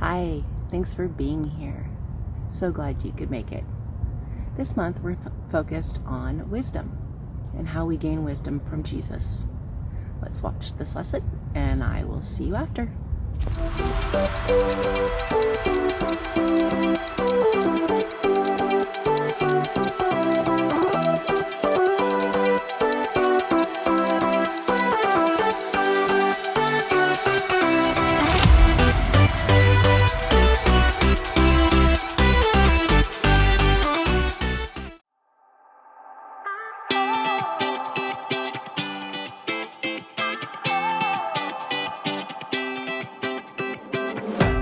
Hi, thanks for being here. So glad you could make it. This month we're focused on wisdom and how we gain wisdom from Jesus. Let's watch this lesson and I will see you after.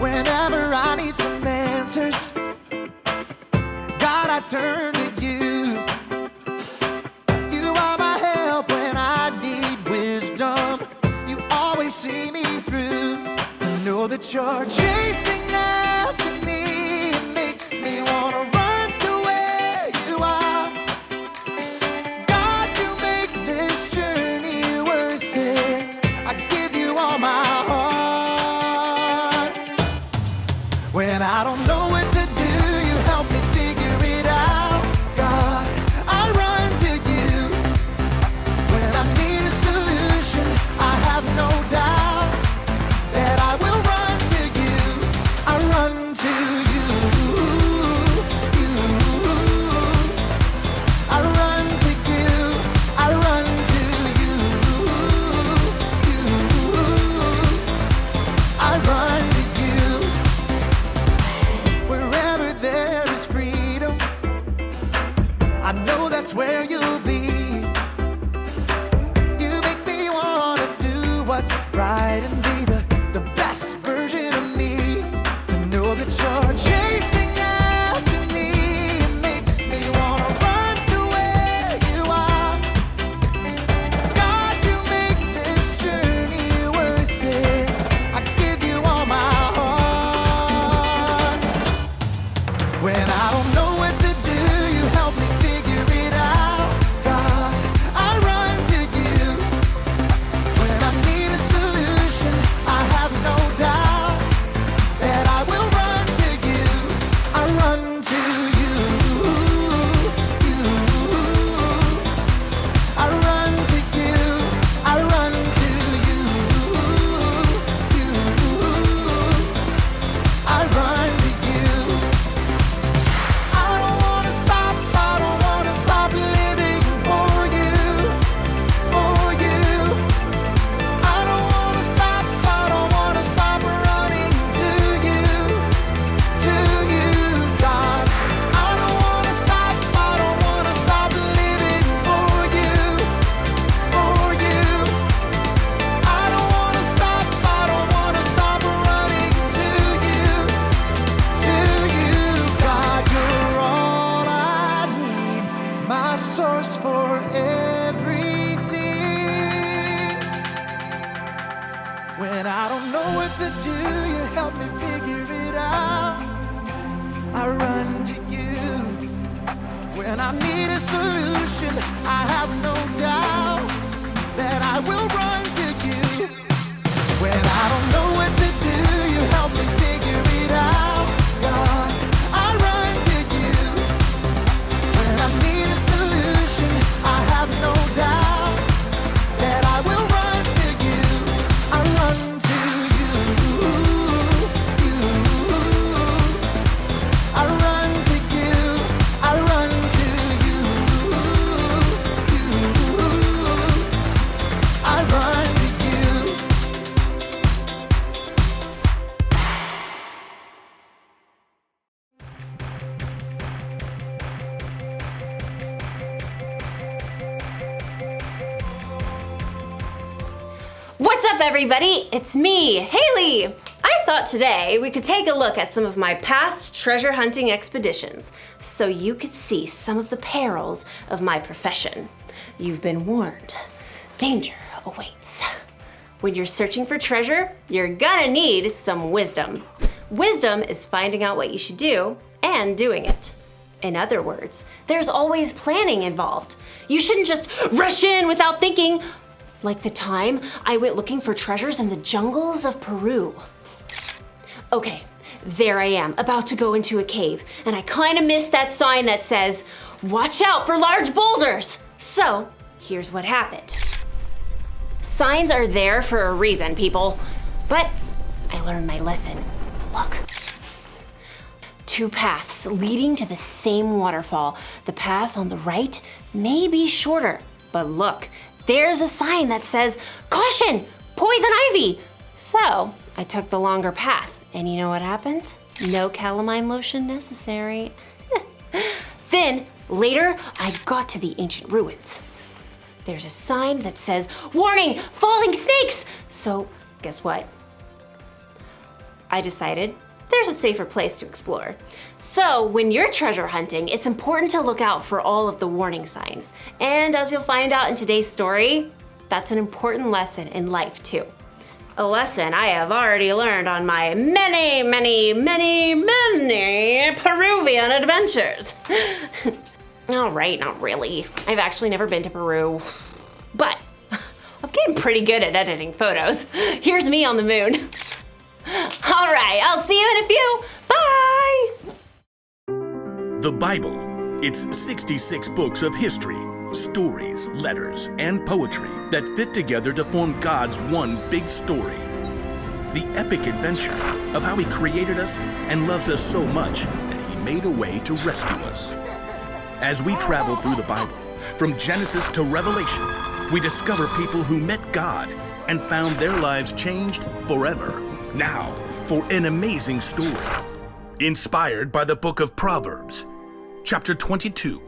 Whenever I need some answers, God, I turn to you. You are my help when I need wisdom. You always see me through. To know that you're chasing after me, it makes me wanna run to where you are. God, you make this journey worth it. I give you all my heart. When I don't know what to do, you help me figure it out. God, I run to you. When I need a solution, I have no doubt that I will run to you. I run to you. I run to you. I run to you. I run to you. Wherever there is freedom, I know that's where you'll be. You make me wanna do what's right and be the best version of me. To know that you're chasing after me, it makes me wanna run to where you are. God, you make this journey worth it. I give you all my heart. When I don't know what to do, you help me figure it out. God, I run to you. When I need a solution, I have no doubt that I will run to you. I run to you. I run to you. I run to you. I run to you. I don't wanna stop living for you, for you. I don't wanna stop running to you, God. I don't wanna stop living for you, for you. I don't wanna stop running to you, God. You're all I need, my source for everything. When I don't know what to do, you help me figure it out. I run to you. When I need a solution, I have no doubt that I will run to you. When I don't know what to do, you help me figure it out. God, I run to you. When I need a solution, I have no doubt that I will run to you. I run to you. I run to you. I run to you. I run to you. What's up, everybody? It's me, Haley. I thought today we could take a look at some of my past treasure hunting expeditions so you could see some of the perils of my profession. You've been warned. Danger awaits. When you're searching for treasure, you're gonna need some wisdom. Wisdom is finding out what you should do and doing it. In other words, there's always planning involved. You shouldn't just rush in without thinking, like the time I went looking for treasures in the jungles of Peru. Okay, there I am, about to go into a cave, and I kind of missed that sign that says, "Watch out for large boulders." So, here's what happened. Signs are there for a reason, people. But I learned my lesson. Look. 2 paths leading to the same waterfall. The path on the right may be shorter, but look, there's a sign that says, "Caution, poison ivy." So I took the longer path, and you know what happened? No calamine lotion necessary. Then later, I got to the ancient ruins. There's a sign that says, "Warning, falling snakes." So guess what? I decided there's a safer place to explore. So when you're treasure hunting, it's important to look out for all of the warning signs. And as you'll find out in today's story, that's an important lesson in life too. A lesson I have already learned on my many Peruvian adventures. All right, not really. I've actually never been to Peru, but I'm getting pretty good at editing photos. Here's me on the moon. All right, I'll see you in a few. Bye! The Bible. It's 66 books of history, stories, letters, and poetry that fit together to form God's one big story. The epic adventure of how He created us and loves us so much that He made a way to rescue us. As we travel through the Bible, from Genesis to Revelation, we discover people who met God and found their lives changed forever. Now, for an amazing story. Inspired by the book of Proverbs, chapter 22,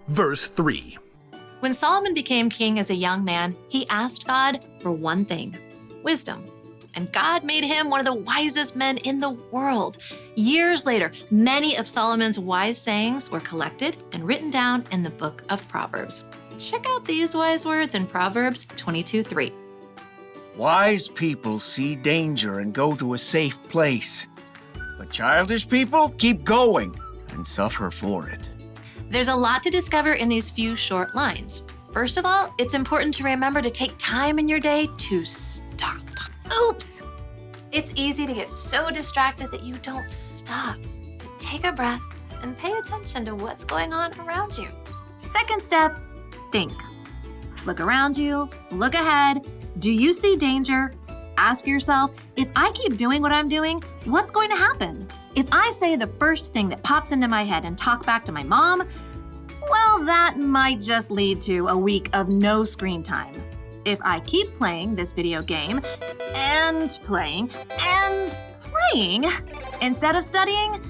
verse 3. When Solomon became king as a young man, he asked God for one thing: wisdom. And God made him one of the wisest men in the world. Years later, many of Solomon's wise sayings were collected and written down in the book of Proverbs. Check out these wise words in Proverbs 22:3. Wise people see danger and go to a safe place, but childish people keep going and suffer for it. There's a lot to discover in these few short lines. First of all, it's important to remember to take time in your day to stop. Oops! It's easy to get so distracted that you don't stop to take a breath and pay attention to what's going on around you. Second step, think. Look around you, look ahead. Do you see danger? Ask yourself, if I keep doing what I'm doing, what's going to happen? If I say the first thing that pops into my head and talk back to my mom, well, that might just lead to a week of no screen time. If I keep playing this video game and playing instead of studying,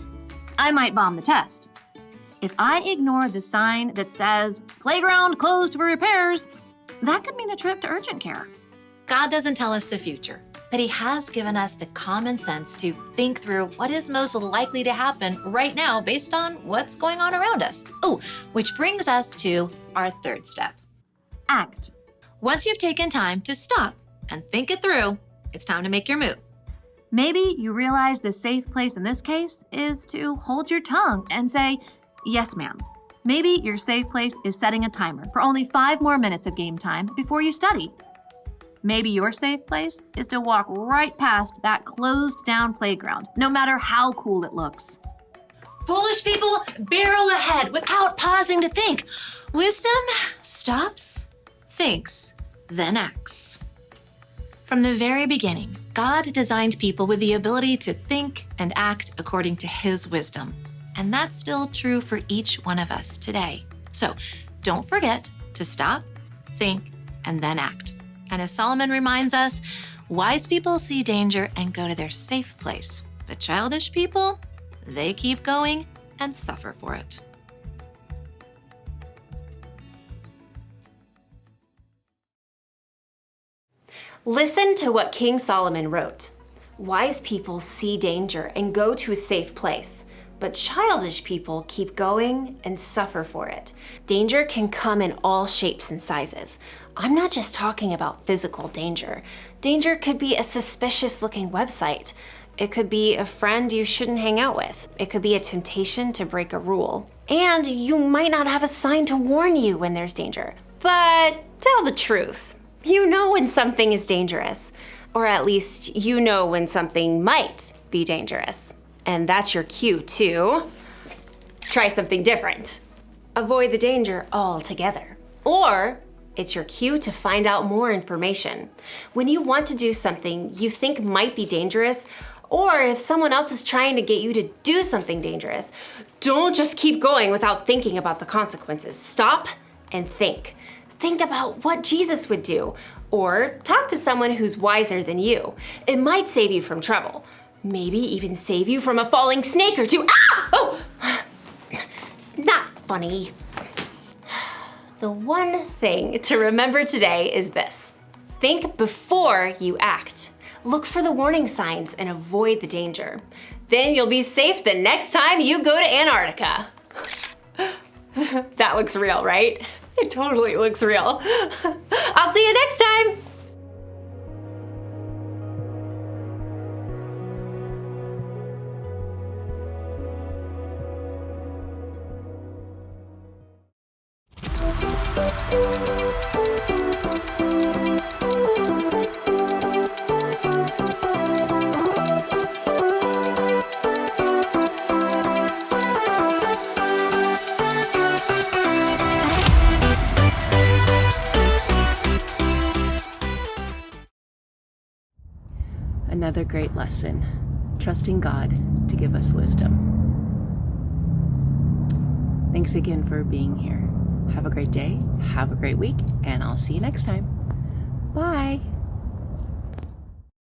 I might bomb the test. If I ignore the sign that says playground closed for repairs, that could mean a trip to urgent care. God doesn't tell us the future, but He has given us the common sense to think through what is most likely to happen right now based on what's going on around us. Oh, which brings us to our third step. Act. Once you've taken time to stop and think it through, it's time to make your move. Maybe you realize the safe place in this case is to hold your tongue and say, "Yes, ma'am." Maybe your safe place is setting a timer for only 5 more minutes of game time before you study. Maybe your safe place is to walk right past that closed down playground, no matter how cool it looks. Foolish people barrel ahead without pausing to think. Wisdom stops, thinks, then acts. From the very beginning, God designed people with the ability to think and act according to His wisdom. And that's still true for each one of us today. So don't forget to stop, think, and then act. And as Solomon reminds us, wise people see danger and go to their safe place. But childish people, they keep going and suffer for it. Listen to what King Solomon wrote. Wise people see danger and go to a safe place, but childish people keep going and suffer for it. Danger can come in all shapes and sizes. I'm not just talking about physical danger. Danger could be a suspicious-looking website. It could be a friend you shouldn't hang out with. It could be a temptation to break a rule. And you might not have a sign to warn you when there's danger. But tell the truth. You know when something is dangerous, or at least you know when something might be dangerous. And that's your cue to try something different. Avoid the danger altogether. Or it's your cue to find out more information. When you want to do something you think might be dangerous, or if someone else is trying to get you to do something dangerous, don't just keep going without thinking about the consequences. Stop and think. Think about what Jesus would do, or talk to someone who's wiser than you. It might save you from trouble. Maybe even save you from a falling snake or two. Ah! Oh! It's not funny. The one thing to remember today is this. Think before you act. Look for the warning signs and avoid the danger. Then you'll be safe the next time you go to Antarctica. That looks real, right? It totally looks real. I'll see you next time. Another great lesson, trusting God to give us wisdom. Thanks again for being here. Have a great day, have a great week, and I'll see you next time. Bye.